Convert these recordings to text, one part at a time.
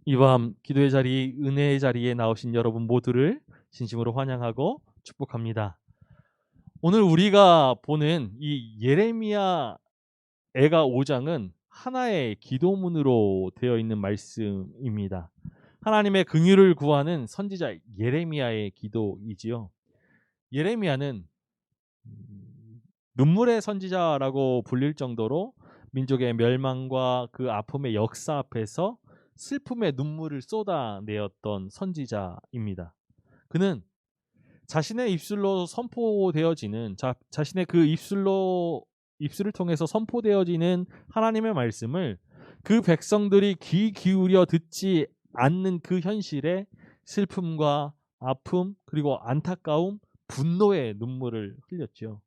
이 밤 기도의 자리, 은혜의 자리에 나오신 여러분 모두를 진심으로 환영하고 축복합니다. 오늘 우리가 보는 이 예레미야 애가 5장은 하나의 기도문으로 되어 있는 말씀입니다. 하나님의 긍휼을 구하는 선지자 예레미야의 기도이지요. 예레미야는 눈물의 선지자라고 불릴 정도로 민족의 멸망과 그 아픔의 역사 앞에서 슬픔의 눈물을 쏟아내었던 선지자입니다. 그는 자신의 입술로 선포되어지는 자신의 그 입술을 통해서 선포되어지는 하나님의 말씀을 그 백성들이 귀 기울여 듣지 않는 그 현실에 슬픔과 아픔 그리고 안타까움, 분노의 눈물을 흘렸죠.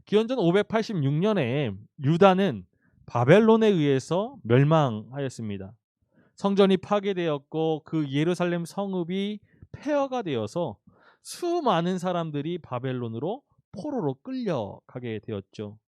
기원전 586년에 유다는 바벨론에 의해서 멸망하였습니다. 성전이 파괴되었고 그 예루살렘 성읍이 폐허가 되어서 수많은 사람들이 바벨론으로 포로로 끌려가게 되었죠.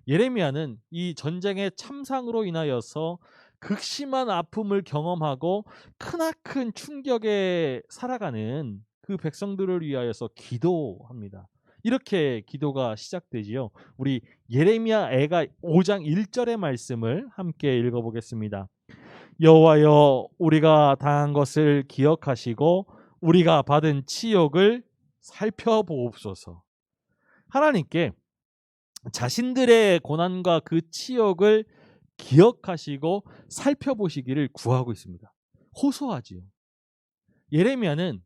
예레미야는 이 전쟁의 참상으로 인하여서 극심한 아픔을 경험하고 크나큰 충격에 살아가는 그 백성들을 위하여서 기도합니다. 이렇게 기도가 시작되지요. 우리 예레미야 애가 5장 1절의 말씀을 함께 읽어보겠습니다. 여호와여, 우리가 당한 것을 기억하시고 우리가 받은 치욕을 살펴보옵소서. 하나님께 자신들의 고난과 그 치욕을 기억하시고 살펴보시기를 구하고 있습니다. 호소하지요. 예레미야는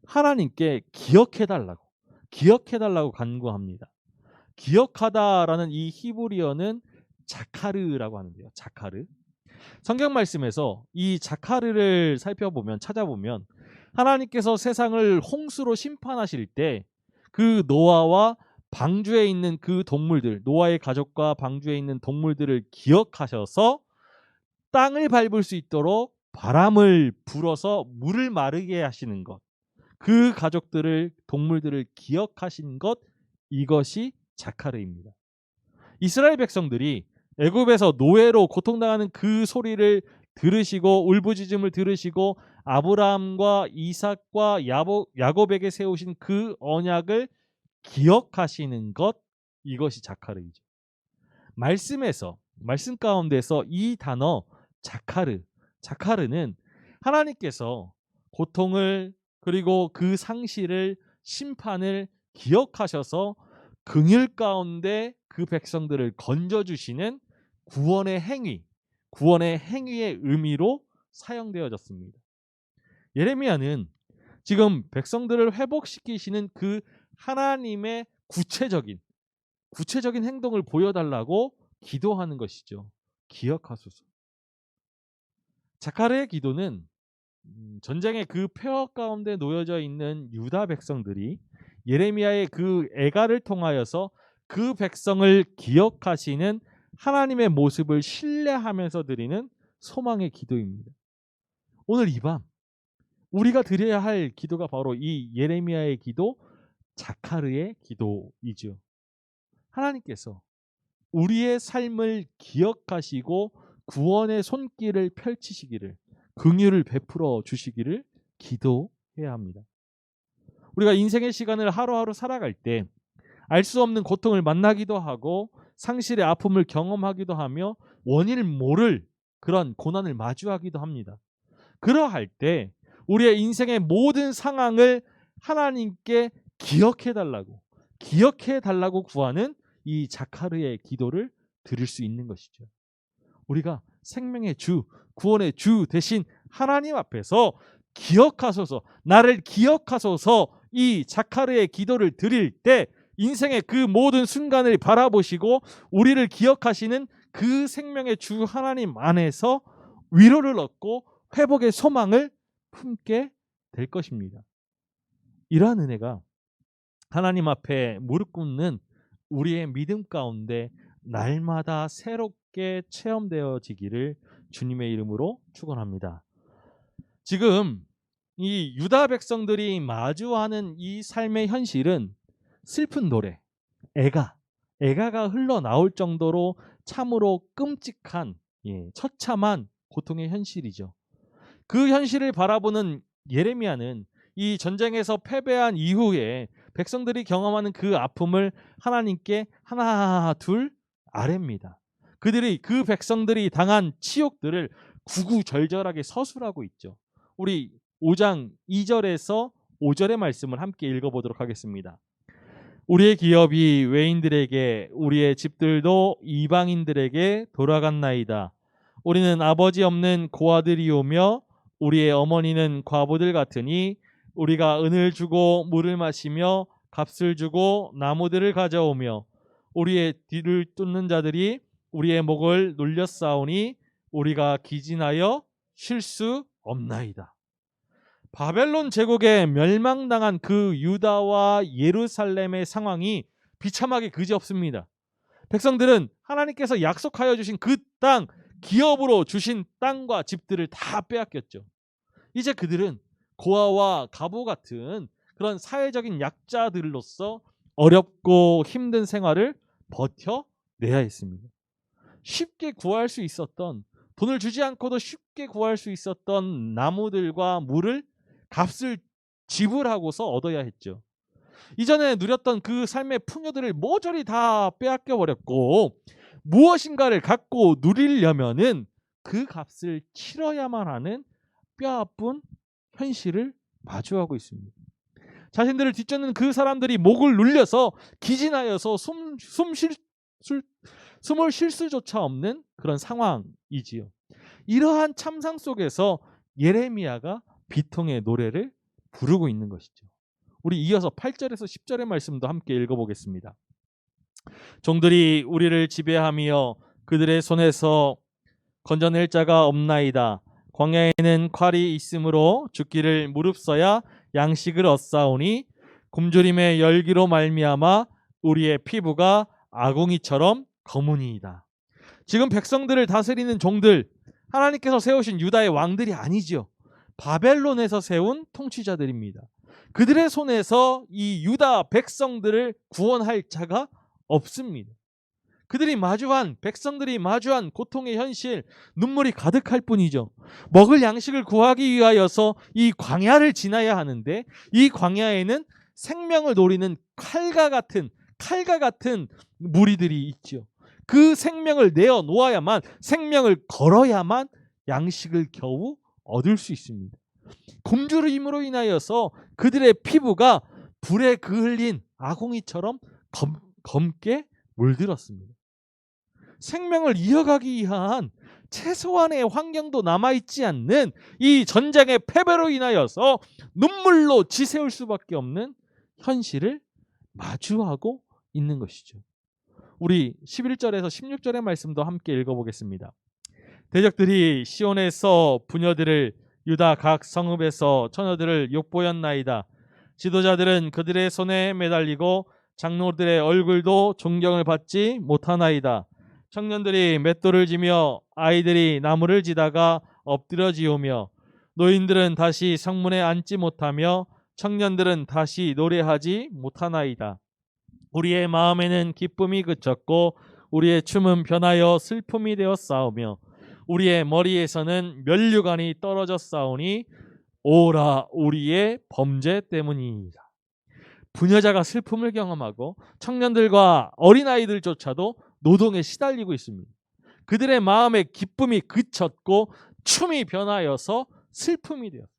하나님께 기억해달라고 간구합니다. 기억하다라는 이 히브리어는 자카르라고 하는데요. 자카르. 성경 말씀에서 이 자카르를 찾아보면 하나님께서 세상을 홍수로 심판하실 때 그 노아와 방주에 있는 그 동물들, 노아의 가족과 방주에 있는 동물들을 기억하셔서 땅을 밟을 수 있도록 바람을 불어서 물을 마르게 하시는 것, 그 동물들을 기억하신 것, 이것이 자카르입니다. 이스라엘 백성들이 애굽에서 노예로 고통당하는 그 소리를 들으시고 울부짖음을 들으시고 아브라함과 이삭과 야곱에게 세우신 그 언약을 기억하시는 것, 이것이 자카르이죠. 말씀 가운데서 이 단어 자카르는 하나님께서 고통을 그리고 그 상실을 심판을 기억하셔서 긍휼 가운데 그 백성들을 건져주시는 구원의 행위의 의미로 사용되어졌습니다. 예레미야는 지금 백성들을 회복시키시는 그 하나님의 구체적인 행동을 보여달라고 기도하는 것이죠. 기억하소서. 자카르의 기도는 전쟁의 그 폐허 가운데 놓여져 있는 유다 백성들이 예레미야의 그 애가를 통하여서 그 백성을 기억하시는 하나님의 모습을 신뢰하면서 드리는 소망의 기도입니다. 오늘 이 밤 우리가 드려야 할 기도가 바로 이 예레미야의 기도, 자카르의 기도이죠. 하나님께서 우리의 삶을 기억하시고 구원의 손길을 펼치시기를, 긍휼을 베풀어 주시기를 기도해야 합니다. 우리가 인생의 시간을 하루하루 살아갈 때 알 수 없는 고통을 만나기도 하고 상실의 아픔을 경험하기도 하며 원인을 모를 그런 고난을 마주하기도 합니다. 그러할 때 우리의 인생의 모든 상황을 하나님께 기억해달라고 구하는 이 자카르의 기도를 드릴 수 있는 것이죠. 우리가 생명의 주, 구원의 주 대신 하나님 앞에서 기억하소서, 나를 기억하소서, 이 자카르의 기도를 드릴 때 인생의 그 모든 순간을 바라보시고 우리를 기억하시는 그 생명의 주 하나님 안에서 위로를 얻고 회복의 소망을 품게 될 것입니다. 이러한 은혜가 하나님 앞에 무릎 꿇는 우리의 믿음 가운데 날마다 새롭게 체험되어지기를 주님의 이름으로 축원합니다. 지금 이 유다 백성들이 마주하는 이 삶의 현실은 슬픈 노래, 애가가 흘러나올 정도로 참으로 끔찍한 처참한 고통의 현실이죠. 그 현실을 바라보는 예레미야는 이 전쟁에서 패배한 이후에 백성들이 경험하는 그 아픔을 하나님께 하나 둘 아뢰입니다. 그 백성들이 당한 치욕들을 구구절절하게 서술하고 있죠. 우리 5장 2절에서 5절의 말씀을 함께 읽어보도록 하겠습니다. 우리의 기업이 외인들에게, 우리의 집들도 이방인들에게 돌아갔나이다. 우리는 아버지 없는 고아들이오며 우리의 어머니는 과부들 같으니 우리가 은을 주고 물을 마시며 값을 주고 나무들을 가져오며 우리의 뒤를 뚫는 자들이 우리의 목을 눌렸사오니 우리가 기진하여 쉴 수 없나이다. 바벨론 제국에 멸망당한 그 유다와 예루살렘의 상황이 비참하게 그지없습니다. 백성들은 하나님께서 약속하여 주신 그 땅, 기업으로 주신 땅과 집들을 다 빼앗겼죠. 이제 그들은 고아와 과부 같은 그런 사회적인 약자들로서 어렵고 힘든 생활을 버텨내야 했습니다. 쉽게 구할 수 있었던, 돈을 주지 않고도 쉽게 구할 수 있었던 나무들과 물을 값을 지불하고서 얻어야 했죠. 이전에 누렸던 그 삶의 풍요들을 모조리 다 빼앗겨 버렸고 무엇인가를 갖고 누리려면은 그 값을 치러야만 하는 뼈아픈 현실을 마주하고 있습니다. 자신들을 뒤쫓는 그 사람들이 목을 눌려서 기진하여서 숨을 쉴 수조차 없는 그런 상황이지요. 이러한 참상 속에서 예레미야가 비통의 노래를 부르고 있는 것이죠. 우리 이어서 8절에서 10절의 말씀도 함께 읽어보겠습니다. 종들이 우리를 지배하며 그들의 손에서 건져낼 자가 없나이다. 광야에는 칼이 있으므로 죽기를 무릅써야 양식을 얻사오니 굶주림의 열기로 말미암아 우리의 피부가 아궁이처럼 검으니이다. 지금 백성들을 다스리는 종들, 하나님께서 세우신 유다의 왕들이 아니지요. 바벨론에서 세운 통치자들입니다. 그들의 손에서 이 유다 백성들을 구원할 자가 없습니다. 백성들이 마주한 고통의 현실, 눈물이 가득할 뿐이죠. 먹을 양식을 구하기 위하여서 이 광야를 지나야 하는데 이 광야에는 생명을 노리는 칼과 같은 무리들이 있죠. 그 생명을 내어 놓아야만, 생명을 걸어야만 양식을 겨우 얻을 수 있습니다. 굶주림으로 인하여서 그들의 피부가 불에 그을린 아궁이처럼 검게 물들었습니다. 생명을 이어가기 위한 최소한의 환경도 남아있지 않는 이 전쟁의 패배로 인하여서 눈물로 지새울 수밖에 없는 현실을 마주하고 있는 것이죠. 우리 11절에서 16절의 말씀도 함께 읽어보겠습니다. 대적들이 시온에서 부녀들을, 유다 각 성읍에서 처녀들을 욕보였나이다. 지도자들은 그들의 손에 매달리고 장로들의 얼굴도 존경을 받지 못하나이다. 청년들이 맷돌을 지며 아이들이 나무를 지다가 엎드려지오며 노인들은 다시 성문에 앉지 못하며 청년들은 다시 노래하지 못하나이다. 우리의 마음에는 기쁨이 그쳤고 우리의 춤은 변하여 슬픔이 되었사오며 우리의 머리에서는 면류관이 떨어졌사오니 오라 우리의 범죄 때문이니이다. 부녀자가 슬픔을 경험하고 청년들과 어린아이들조차도 노동에 시달리고 있습니다. 그들의 마음의 기쁨이 그쳤고 춤이 변하여서 슬픔이 되었습니다.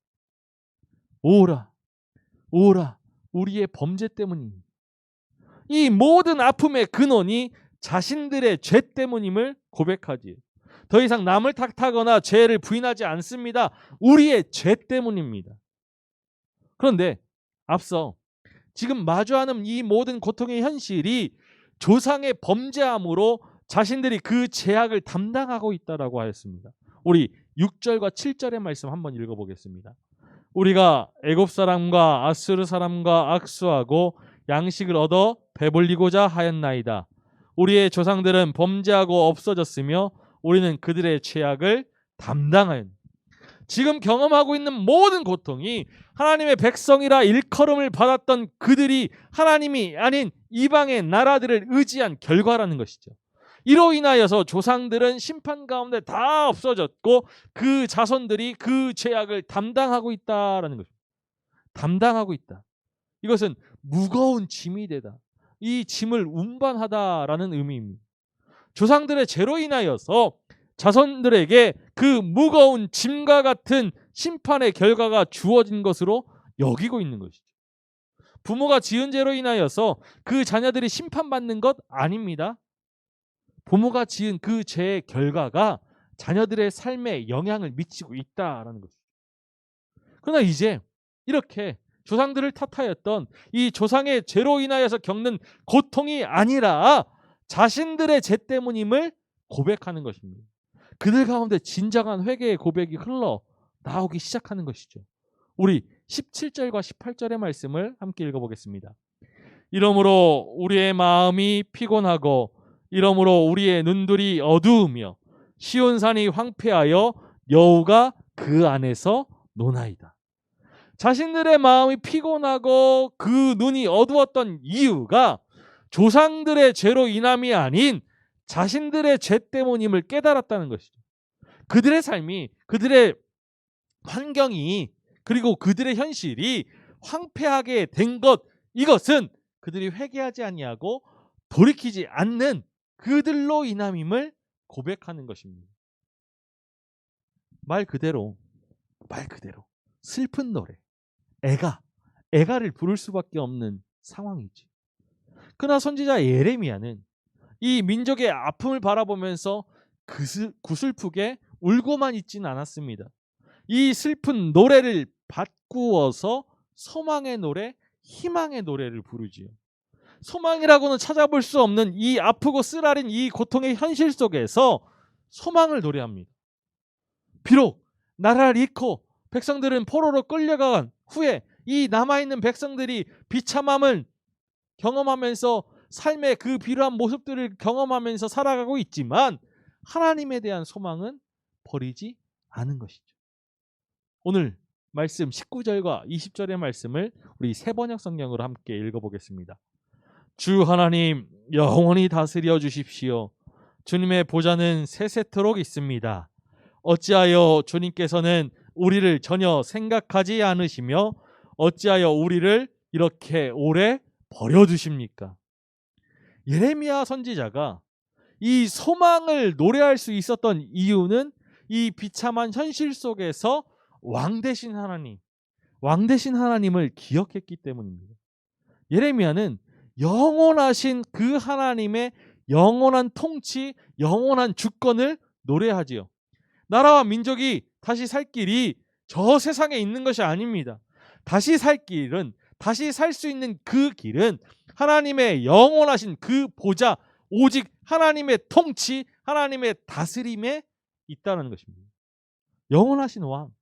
오라 우리의 범죄 때문입니다. 이 모든 아픔의 근원이 자신들의 죄 때문임을 고백하지. 더 이상 남을 탓하거나 죄를 부인하지 않습니다. 우리의 죄 때문입니다. 그런데 앞서 지금 마주하는 이 모든 고통의 현실이 조상의 범죄함으로 자신들이 그 죄악을 담당하고 있다라고 하였습니다. 우리 6절과 7절의 말씀 한번 읽어보겠습니다. 우리가 애굽 사람과 아수르 사람과 악수하고 양식을 얻어 배불리고자 하였나이다. 우리의 조상들은 범죄하고 없어졌으며 우리는 그들의 죄악을 담당하였다. 지금 경험하고 있는 모든 고통이 하나님의 백성이라 일컬음을 받았던 그들이 하나님이 아닌 이방의 나라들을 의지한 결과라는 것이죠. 이로 인하여서 조상들은 심판 가운데 다 없어졌고 그 자손들이 그 죄악을 담당하고 있다라는 것입니다. 담당하고 있다. 이것은 무거운 짐이 되다. 이 짐을 운반하다라는 의미입니다. 조상들의 죄로 인하여서 자손들에게 그 무거운 짐과 같은 심판의 결과가 주어진 것으로 여기고 있는 것이죠. 부모가 지은 죄로 인하여서 그 자녀들이 심판받는 것 아닙니다. 부모가 지은 그 죄의 결과가 자녀들의 삶에 영향을 미치고 있다라는 것이죠. 그러나 이제 이렇게 조상들을 탓하였던 이 조상의 죄로 인하여서 겪는 고통이 아니라 자신들의 죄 때문임을 고백하는 것입니다. 그들 가운데 진정한 회개의 고백이 흘러 나오기 시작하는 것이죠. 우리 17절과 18절의 말씀을 함께 읽어보겠습니다. 이러므로 우리의 마음이 피곤하고 이러므로 우리의 눈들이 어두우며 시온산이 황폐하여 여호가 그 안에서 노나이다. 자신들의 마음이 피곤하고 그 눈이 어두웠던 이유가 조상들의 죄로 인함이 아닌 자신들의 죄 때문임을 깨달았다는 것이죠. 그들의 삶이, 그들의 환경이, 그리고 그들의 현실이 황폐하게 된 것, 이것은 그들이 회개하지 아니하고 돌이키지 않는 그들로 인함임을 고백하는 것입니다. 말 그대로 슬픈 노래, 애가를 부를 수밖에 없는 상황이지. 그러나 선지자 예레미야는 이 민족의 아픔을 바라보면서 구슬프게 울고만 있지는 않았습니다. 이 슬픈 노래를 바꾸어서 소망의 노래, 희망의 노래를 부르지요. 소망이라고는 찾아볼 수 없는 이 아프고 쓰라린 이 고통의 현실 속에서 소망을 노래합니다. 비록 나라를 잃고 백성들은 포로로 끌려간 후에 이 남아있는 백성들이 비참함을 경험하면서 삶의 그 비루한 모습들을 경험하면서 살아가고 있지만 하나님에 대한 소망은 버리지 않은 것이죠. 오늘 말씀 19절과 20절의 말씀을 우리 새번역 성경으로 함께 읽어보겠습니다. 주 하나님 영원히 다스려 주십시오. 주님의 보좌는 세세토록 있습니다. 어찌하여 주님께서는 우리를 전혀 생각하지 않으시며 어찌하여 우리를 이렇게 오래 버려두십니까? 예레미야 선지자가 이 소망을 노래할 수 있었던 이유는 이 비참한 현실 속에서 왕 되신 하나님을 기억했기 때문입니다. 예레미야는 영원하신 그 하나님의 영원한 통치, 영원한 주권을 노래하지요. 나라와 민족이 다시 살 길이 저 세상에 있는 것이 아닙니다. 다시 살 길은, 다시 살 수 있는 그 길은 하나님의 영원하신 그 보좌, 오직 하나님의 통치, 하나님의 다스림에 있다는 것입니다. 영원하신 왕,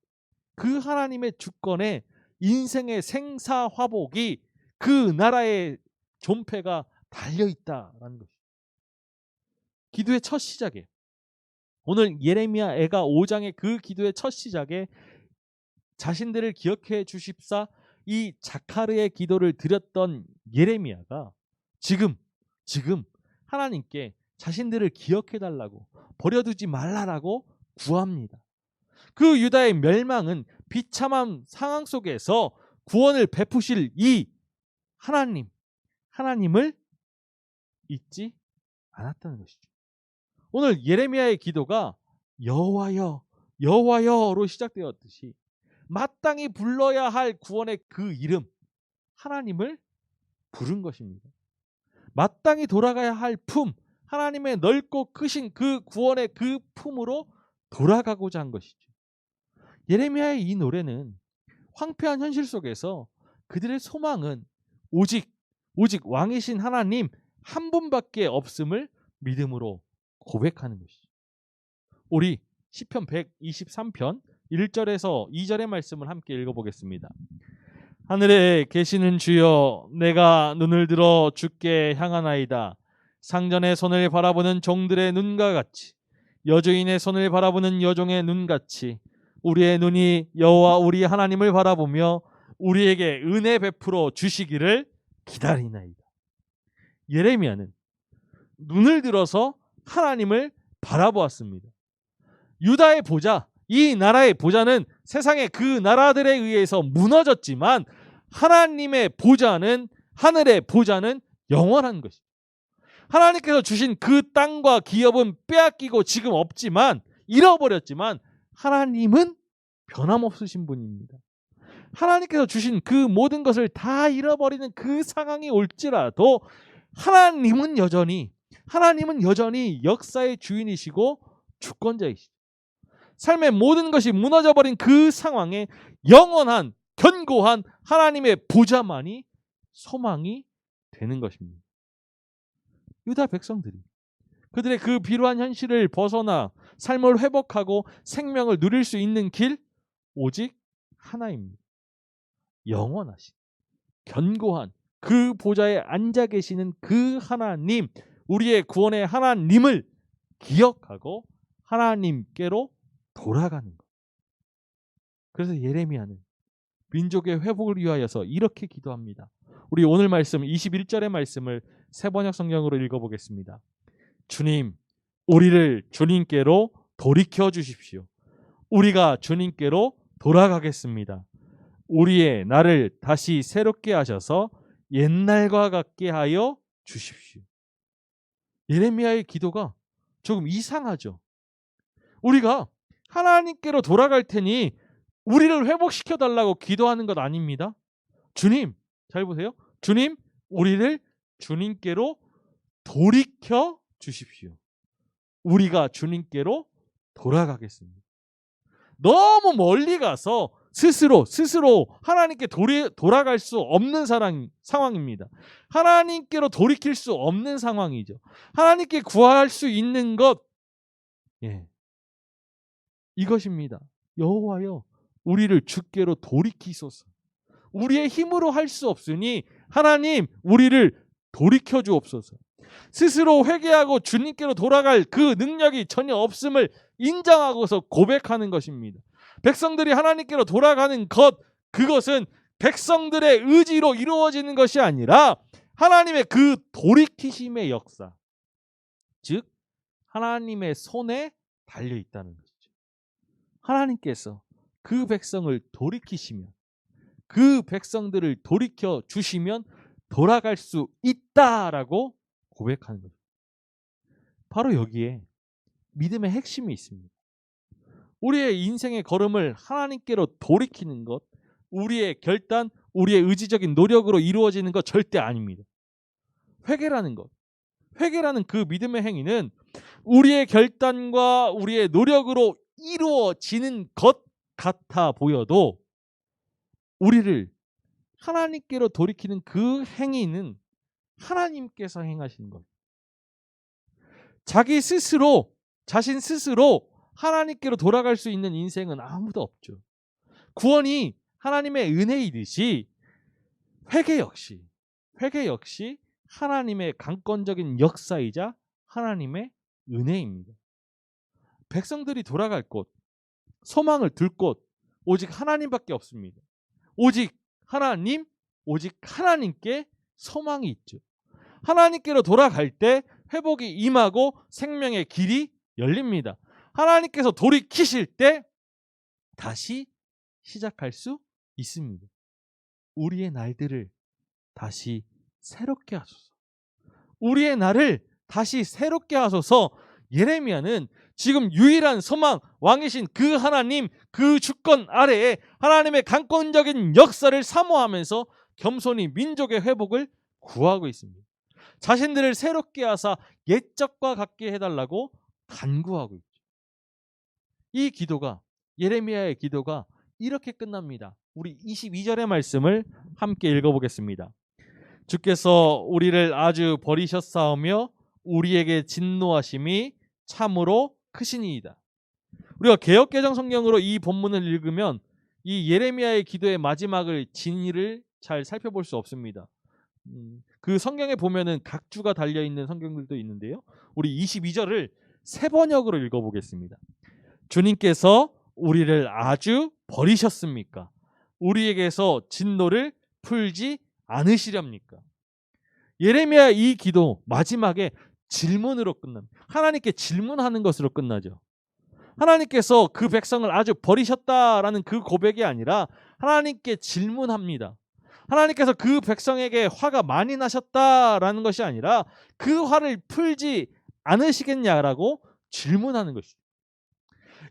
그 하나님의 주권에 인생의 생사화복이 그 나라의 존폐가 달려있다라는 것입니다. 기도의 첫 시작에, 오늘 예레미야 애가 5장의 그 기도의 첫 시작에 자신들을 기억해 주십사 이 자카르의 기도를 드렸던 예레미야가 지금 하나님께 자신들을 기억해 달라고, 버려두지 말라라고 구합니다. 그 유다의 멸망은 비참한 상황 속에서 구원을 베푸실 이 하나님을 잊지 않았다는 것이죠. 오늘 예레미야의 기도가 여호와여, 여호와여로 시작되었듯이 마땅히 불러야 할 구원의 그 이름, 하나님을 부른 것입니다. 마땅히 돌아가야 할 품, 하나님의 넓고 크신 그 구원의 그 품으로 돌아가고자 한 것이죠. 예레미야의 이 노래는 황폐한 현실 속에서 그들의 소망은 오직 왕이신 하나님 한 분밖에 없음을 믿음으로 고백하는 것이죠. 우리 시편 123편 1절에서 2절의 말씀을 함께 읽어보겠습니다. 하늘에 계시는 주여, 내가 눈을 들어 주께 향하나이다. 상전의 손을 바라보는 종들의 눈과 같이, 여주인의 손을 바라보는 여종의 눈같이 우리의 눈이 여호와 우리 하나님을 바라보며 우리에게 은혜 베풀어 주시기를 기다리나이다. 예레미야는 눈을 들어서 하나님을 바라보았습니다. 유다의 보좌, 이 나라의 보좌는 세상의 그 나라들에 의해서 무너졌지만 하나님의 보좌는, 하늘의 보좌는 영원한 것입니다. 하나님께서 주신 그 땅과 기업은 빼앗기고 지금 없지만, 잃어버렸지만 하나님은 변함없으신 분입니다. 하나님께서 주신 그 모든 것을 다 잃어버리는 그 상황이 올지라도 하나님은 여전히 역사의 주인이시고 주권자이시죠. 삶의 모든 것이 무너져버린 그 상황에 영원한 견고한 하나님의 보좌만이 소망이 되는 것입니다. 유다 백성들이 그들의 그 비루한 현실을 벗어나 삶을 회복하고 생명을 누릴 수 있는 길, 오직 하나입니다. 영원하신 견고한 그 보좌에 앉아 계시는 그 하나님, 우리의 구원의 하나님을 기억하고 하나님께로 돌아가는 것. 그래서 예레미야는 민족의 회복을 위하여서 이렇게 기도합니다. 우리 오늘 말씀 21절의 말씀을 세번역 성경으로 읽어보겠습니다. 주님, 우리를 주님께로 돌이켜 주십시오. 우리가 주님께로 돌아가겠습니다. 우리의 나를 다시 새롭게 하셔서 옛날과 같게 하여 주십시오. 예레미야의 기도가 조금 이상하죠. 우리가 하나님께로 돌아갈 테니 우리를 회복시켜 달라고 기도하는 것 아닙니다. 주님, 잘 보세요. 주님, 우리를 주님께로 돌이켜 주십시오. 우리가 주님께로 돌아가겠습니다. 너무 멀리 가서 스스로 하나님께 돌아갈 수 없는 상황입니다. 하나님께로 돌이킬 수 없는 상황이죠. 하나님께 구할 수 있는 것, 이것입니다. 여호와여, 우리를 주께로 돌이키소서. 우리의 힘으로 할 수 없으니 하나님, 우리를 돌이켜 주옵소서. 스스로 회개하고 주님께로 돌아갈 그 능력이 전혀 없음을 인정하고서 고백하는 것입니다. 백성들이 하나님께로 돌아가는 것, 그것은 백성들의 의지로 이루어지는 것이 아니라 하나님의 그 돌이키심의 역사, 즉 하나님의 손에 달려 있다는 것이죠. 하나님께서 그 백성을 돌이키시면, 그 백성들을 돌이켜 주시면 돌아갈 수 있다라고 고백하는 거죠. 바로 여기에 믿음의 핵심이 있습니다. 우리의 인생의 걸음을 하나님께로 돌이키는 것, 우리의 결단, 우리의 의지적인 노력으로 이루어지는 것 절대 아닙니다. 회개라는 것, 회개라는 그 믿음의 행위는 우리의 결단과 우리의 노력으로 이루어지는 것 같아 보여도 우리를 하나님께로 돌이키는 그 행위는 하나님께서 행하시는 것. 자신 스스로 하나님께로 돌아갈 수 있는 인생은 아무도 없죠. 구원이 하나님의 은혜이듯이 회개 역시 하나님의 강권적인 역사이자 하나님의 은혜입니다. 백성들이 돌아갈 곳, 소망을 둘 곳, 오직 하나님밖에 없습니다. 오직 하나님께 소망이 있죠. 하나님께로 돌아갈 때 회복이 임하고 생명의 길이 열립니다. 하나님께서 돌이키실 때 다시 시작할 수 있습니다. 우리의 날들을 다시 새롭게 하소서. 우리의 날을 다시 새롭게 하소서. 예레미야는 지금 유일한 소망, 왕이신 그 하나님, 그 주권 아래에 하나님의 강권적인 역사를 사모하면서 겸손히 민족의 회복을 구하고 있습니다. 자신들을 새롭게 하사 옛적과 같게 해달라고 간구하고 있죠. 이 기도가, 예레미야의 기도가 이렇게 끝납니다. 우리 22절의 말씀을 함께 읽어보겠습니다. 주께서 우리를 아주 버리셨사오며 우리에게 진노하심이 참으로 크시니이다. 우리가 개역개정 성경으로 이 본문을 읽으면 이 예레미야의 기도의 마지막을 진의를 잘 살펴볼 수 없습니다. 그 성경에 보면은 각주가 달려있는 성경들도 있는데요. 우리 22절을 세번역으로 읽어보겠습니다. 주님께서 우리를 아주 버리셨습니까? 우리에게서 진노를 풀지 않으시렵니까? 예레미야 이 기도 마지막에 질문으로 끝납니다. 하나님께 질문하는 것으로 끝나죠. 하나님께서 그 백성을 아주 버리셨다라는 그 고백이 아니라 하나님께 질문합니다. 하나님께서 그 백성에게 화가 많이 나셨다라는 것이 아니라 그 화를 풀지 않으시겠냐라고 질문하는 것이죠.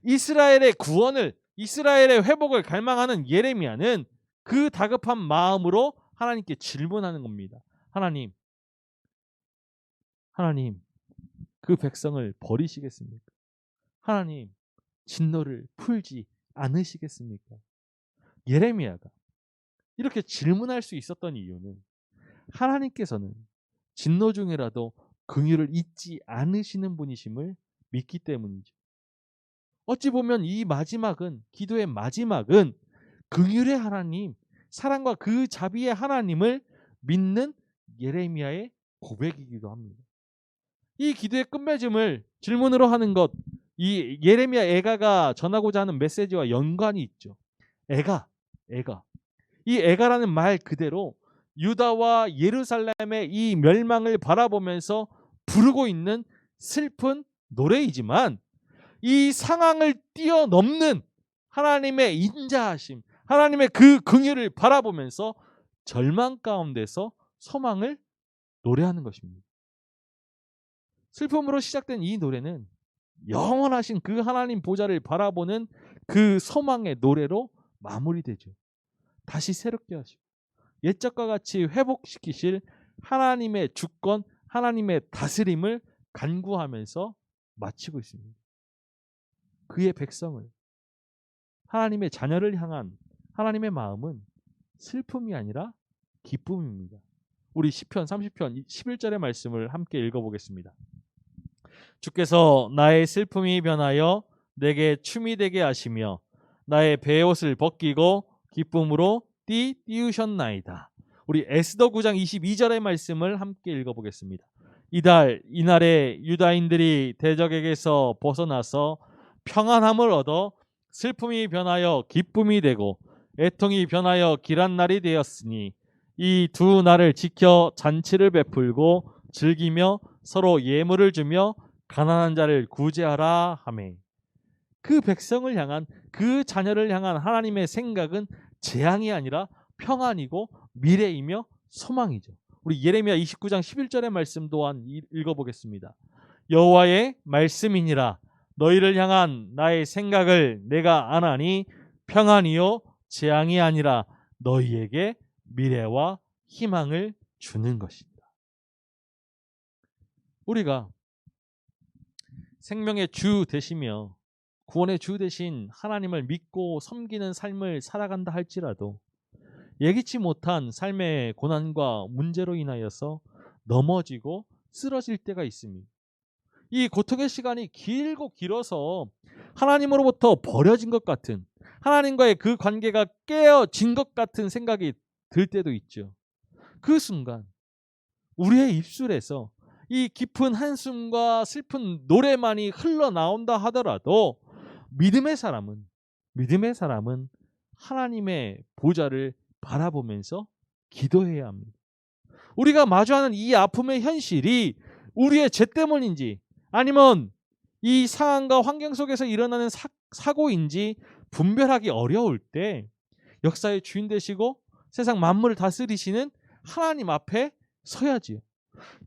이스라엘의 구원을, 이스라엘의 회복을 갈망하는 예레미야는 그 다급한 마음으로 하나님께 질문하는 겁니다. 하나님, 그 백성을 버리시겠습니까? 하나님, 진노를 풀지 않으시겠습니까? 예레미야가 이렇게 질문할 수 있었던 이유는 하나님께서는 진노 중이라도 긍휼을 잊지 않으시는 분이심을 믿기 때문이죠. 어찌 보면 이 마지막은, 기도의 마지막은 긍휼의 하나님, 사랑과 그 자비의 하나님을 믿는 예레미야의 고백이기도 합니다. 이 기도의 끝맺음을 질문으로 하는 것, 이 예레미야 애가가 전하고자 하는 메시지와 연관이 있죠. 애가. 이 애가라는 말 그대로 유다와 예루살렘의 이 멸망을 바라보면서 부르고 있는 슬픈 노래이지만 이 상황을 뛰어넘는 하나님의 인자하심, 하나님의 그 긍휼을 바라보면서 절망 가운데서 소망을 노래하는 것입니다. 슬픔으로 시작된 이 노래는 영원하신 그 하나님 보좌를 바라보는 그 소망의 노래로 마무리되죠. 다시 새롭게 하시고 옛적과 같이 회복시키실 하나님의 주권, 하나님의 다스림을 간구하면서 마치고 있습니다. 그의 백성을, 하나님의 자녀를 향한 하나님의 마음은 슬픔이 아니라 기쁨입니다. 우리 시편 30편 11절의 말씀을 함께 읽어보겠습니다. 주께서 나의 슬픔이 변하여 내게 춤이 되게 하시며 나의 베옷을 벗기고 기쁨으로 띄우셨나이다. 우리 에스더 9장 22절의 말씀을 함께 읽어보겠습니다. 이날에 유다인들이 대적에게서 벗어나서 평안함을 얻어 슬픔이 변하여 기쁨이 되고 애통이 변하여 길한 날이 되었으니 이 두 날을 지켜 잔치를 베풀고 즐기며 서로 예물을 주며 가난한 자를 구제하라 하매. 그 백성을 향한, 그 자녀를 향한 하나님의 생각은 재앙이 아니라 평안이고 미래이며 소망이죠. 우리 예레미야 29장 11절의 말씀 또한 읽어보겠습니다. 여호와의 말씀이니라. 너희를 향한 나의 생각을 내가 아나니 평안이요 재앙이 아니라 너희에게 미래와 희망을 주는 것입니다. 우리가 생명의 주 되시며 구원의 주 되신 하나님을 믿고 섬기는 삶을 살아간다 할지라도 예기치 못한 삶의 고난과 문제로 인하여서 넘어지고 쓰러질 때가 있습니다. 이 고통의 시간이 길어서 하나님으로부터 버려진 것 같은, 하나님과의 그 관계가 깨어진 것 같은 생각이 들 때도 있죠. 그 순간 우리의 입술에서 이 깊은 한숨과 슬픈 노래만이 흘러나온다 하더라도 믿음의 사람은 하나님의 보좌를 바라보면서 기도해야 합니다. 우리가 마주하는 이 아픔의 현실이 우리의 죄 때문인지 아니면 이 상황과 환경 속에서 일어나는 사고인지 분별하기 어려울 때 역사의 주인 되시고 세상 만물을 다스리시는 하나님 앞에 서야지요.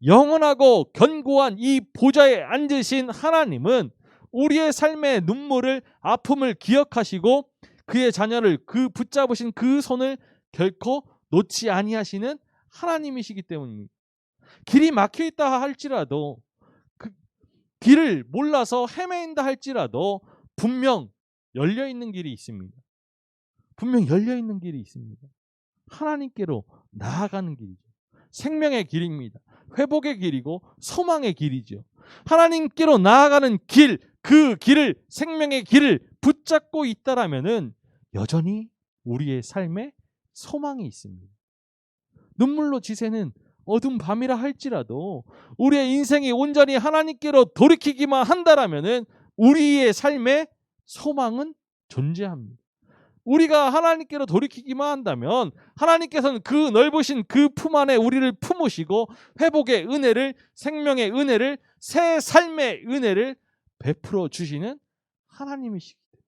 영원하고 견고한 이 보좌에 앉으신 하나님은 우리의 삶의 눈물을, 아픔을 기억하시고 그의 자녀를 그 붙잡으신 그 손을 결코 놓지 아니하시는 하나님이시기 때문입니다. 길이 막혀 있다 할지라도, 그 길을 몰라서 헤매인다 할지라도 분명 열려 있는 길이 있습니다. 하나님께로 나아가는 길이죠. 생명의 길입니다. 회복의 길이고 소망의 길이죠. 하나님께로 나아가는 길, 그 길을, 생명의 길을 붙잡고 있다라면은 여전히 우리의 삶에 소망이 있습니다. 눈물로 지새는 어두운 밤이라 할지라도 우리의 인생이 온전히 하나님께로 돌이키기만 한다라면은 우리의 삶에 소망은 존재합니다. 우리가 하나님께로 돌이키기만 한다면 하나님께서는 그 넓으신 그 품 안에 우리를 품으시고 회복의 은혜를, 생명의 은혜를, 새 삶의 은혜를 베풀어 주시는 하나님이시기 때문에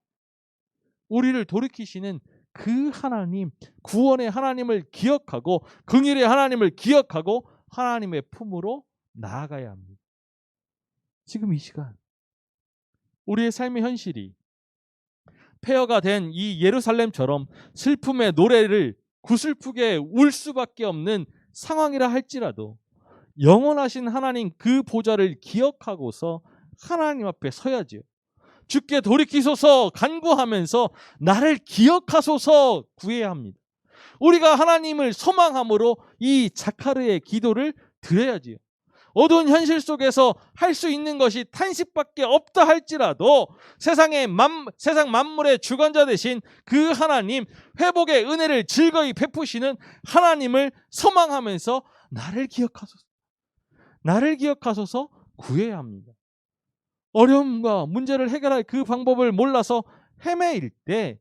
우리를 돌이키시는 그 하나님, 구원의 하나님을 기억하고 긍휼의 하나님을 기억하고 하나님의 품으로 나아가야 합니다. 지금 이 시간 우리의 삶의 현실이 폐허가 된 이 예루살렘처럼 슬픔의 노래를 구슬프게 울 수밖에 없는 상황이라 할지라도 영원하신 하나님 그 보좌를 기억하고서 하나님 앞에 서야지요. 주께 돌이키소서 간구하면서 나를 기억하소서 구해야 합니다. 우리가 하나님을 소망함으로 이 자카르의 기도를 드려야지요. 어두운 현실 속에서 할 수 있는 것이 탄식밖에 없다 할지라도 세상 만물의 주관자 되신 그 하나님, 회복의 은혜를 즐거이 베푸시는 하나님을 소망하면서 나를 기억하소서 구해야 합니다. 어려움과 문제를 해결할 그 방법을 몰라서 헤매일 때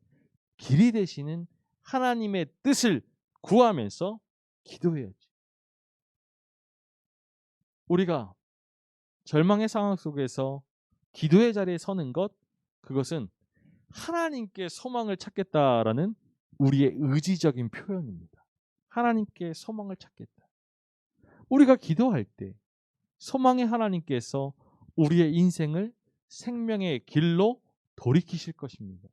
길이 되시는 하나님의 뜻을 구하면서 기도해야지. 우리가 절망의 상황 속에서 기도의 자리에 서는 것, 그것은 하나님께 소망을 찾겠다라는 우리의 의지적인 표현입니다. 하나님께 소망을 찾겠다. 우리가 기도할 때 소망의 하나님께서 우리의 인생을 생명의 길로 돌이키실 것입니다.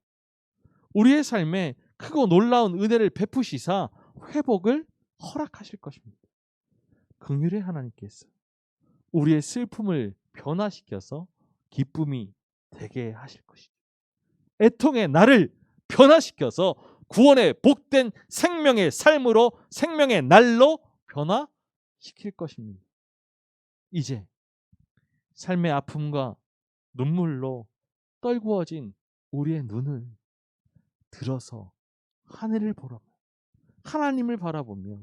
우리의 삶에 크고 놀라운 은혜를 베푸시사 회복을 허락하실 것입니다. 긍휼의 하나님께서 우리의 슬픔을 변화시켜서 기쁨이 되게 하실 것이죠. 애통의 나를 변화시켜서 구원의 복된 생명의 삶으로, 생명의 날로 변화시킬 것입니다. 이제 삶의 아픔과 눈물로 떨구어진 우리의 눈을 들어서 하나님을 바라보며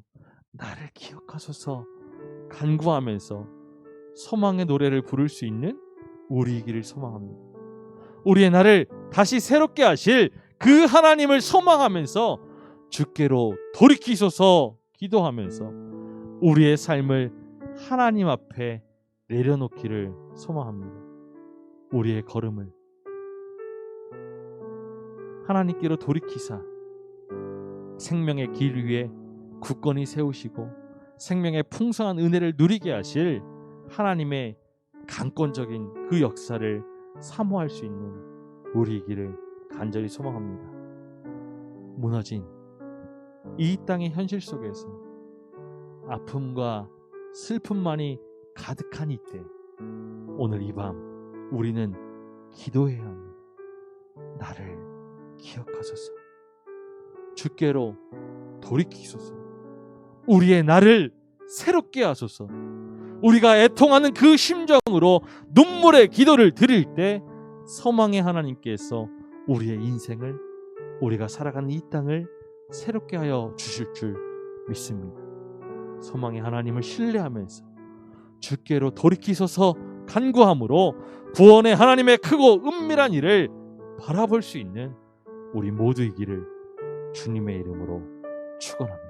나를 기억하소서 간구하면서 소망의 노래를 부를 수 있는 우리이기를 소망합니다. 우리의 나를 다시 새롭게 하실 그 하나님을 소망하면서 주께로 돌이키소서 기도하면서 우리의 삶을 하나님 앞에 내려놓기를 소망합니다. 우리의 걸음을 하나님께로 돌이키사 생명의 길 위에 굳건히 세우시고 생명의 풍성한 은혜를 누리게 하실 하나님의 강권적인 그 역사를 사모할 수 있는 우리이기를 간절히 소망합니다. 무너진 이 땅의 현실 속에서 아픔과 슬픔만이 가득한 이때 오늘 이 밤 우리는 기도해야 합니다. 나를 기억하소서. 주께로 돌이키소서. 우리의 나를 새롭게 하소서. 우리가 애통하는 그 심정으로 눈물의 기도를 드릴 때 소망의 하나님께서 우리의 인생을, 우리가 살아가는 이 땅을 새롭게 하여 주실 줄 믿습니다. 소망의 하나님을 신뢰하면서 주께로 돌이키소서 간구함으로 구원의 하나님의 크고 은밀한 일을 바라볼 수 있는 우리 모두이기를 주님의 이름으로 축원합니다.